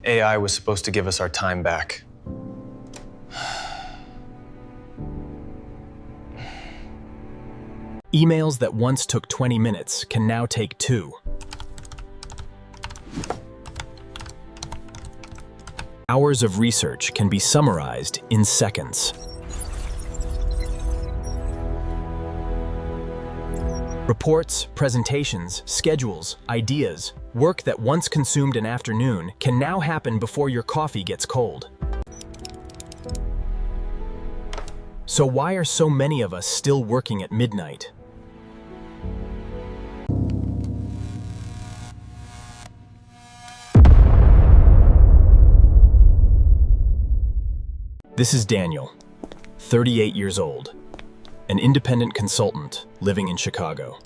AI was supposed to give us our time back. Emails that once took 20 minutes can now take 2. Hours of research can be summarized in seconds. Reports, presentations, schedules, ideas, work that once consumed an afternoon can now happen before your coffee gets cold. So why are so many of us still working at midnight? This is Daniel, 38 years old, an independent consultant living in Chicago.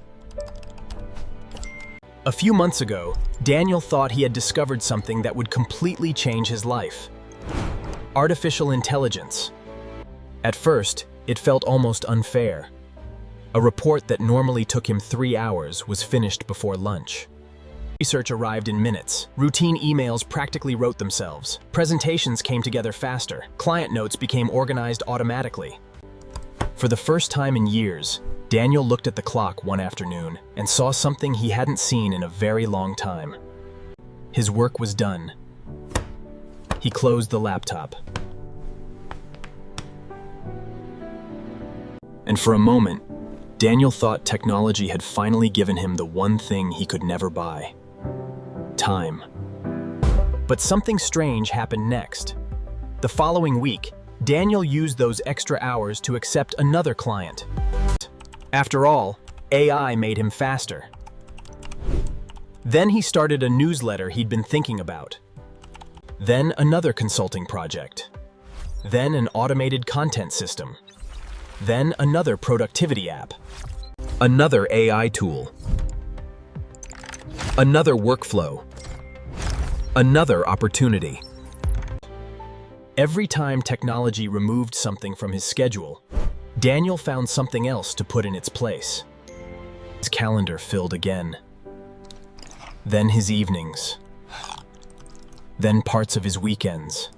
A few months ago, Daniel thought he had discovered something that would completely change his life: artificial intelligence. At first, it felt almost unfair. A report that normally took him 3 hours was finished before lunch. Research arrived in minutes. Routine emails practically wrote themselves. Presentations came together faster. Client notes became organized automatically. For the first time in years, Daniel looked at the clock one afternoon and saw something he hadn't seen in a very long time. His work was done. He closed the laptop. And for a moment, Daniel thought technology had finally given him the one thing he could never buy: time. But something strange happened next. The following week, Daniel used those extra hours to accept another client. After all, AI made him faster. Then he started a newsletter he'd been thinking about. Then another consulting project. Then an automated content system. Then another productivity app. Another AI tool. Another workflow. Another opportunity. Every time technology removed something from his schedule, Daniel found something else to put in its place. His calendar filled again. Then his evenings. Then parts of his weekends.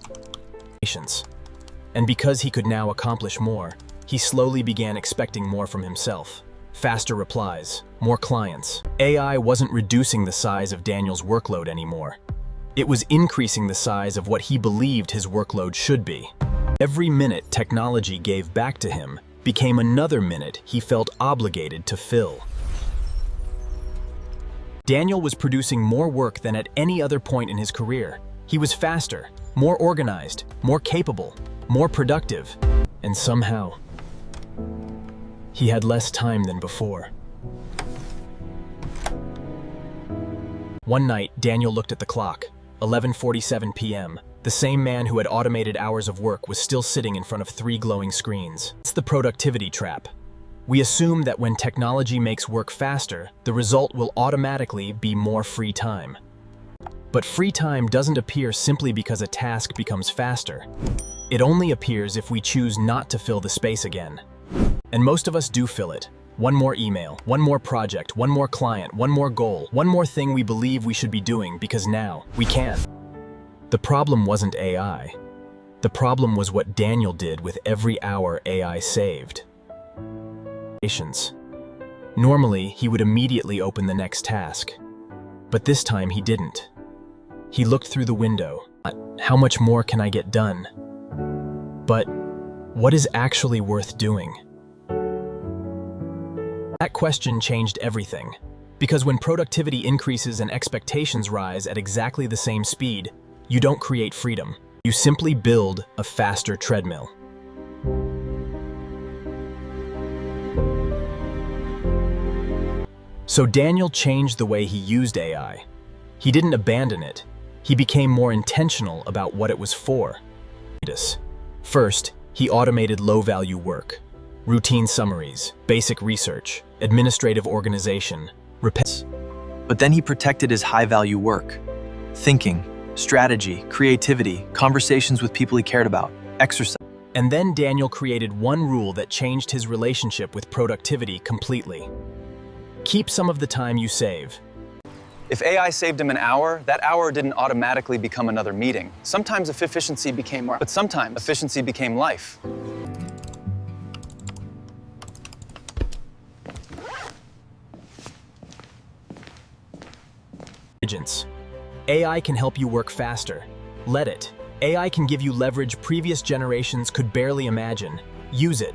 And because he could now accomplish more, he slowly began expecting more from himself. Faster replies, more clients. AI wasn't reducing the size of Daniel's workload anymore. It was increasing the size of what he believed his workload should be. Every minute technology gave back to him became another minute he felt obligated to fill. Daniel was producing more work than at any other point in his career. He was faster, more organized, more capable, more productive, and somehow, he had less time than before. One night, Daniel looked at the clock. 11:47 p.m. The same man who had automated hours of work was still sitting in front of 3 glowing screens. It's the productivity trap. We assume that when technology makes work faster, the result will automatically be more free time. But free time doesn't appear simply because a task becomes faster. It only appears if we choose not to fill the space again. And most of us do fill it. One more email, one more project, one more client, one more goal, one more thing we believe we should be doing because now we can. The problem wasn't AI. The problem was what Daniel did with every hour AI saved. Normally, he would immediately open the next task. But this time he didn't. He looked through the window. How much more can I get done? But what is actually worth doing? That question changed everything, because when productivity increases and expectations rise at exactly the same speed, you don't create freedom. You simply build a faster treadmill. So Daniel changed the way he used AI. He didn't abandon it. He became more intentional about what it was for. First, he automated low-value work. Routine summaries, basic research, administrative organization, But then he protected his high-value work. Thinking, strategy, creativity, conversations with people he cared about, exercise. And then Daniel created one rule that changed his relationship with productivity completely. Keep some of the time you save. If AI saved him an hour, that hour didn't automatically become another meeting. Sometimes efficiency became work, but sometimes efficiency became life. Agents. AI can help you work faster. Let it. AI can give you leverage previous generations could barely imagine. Use it.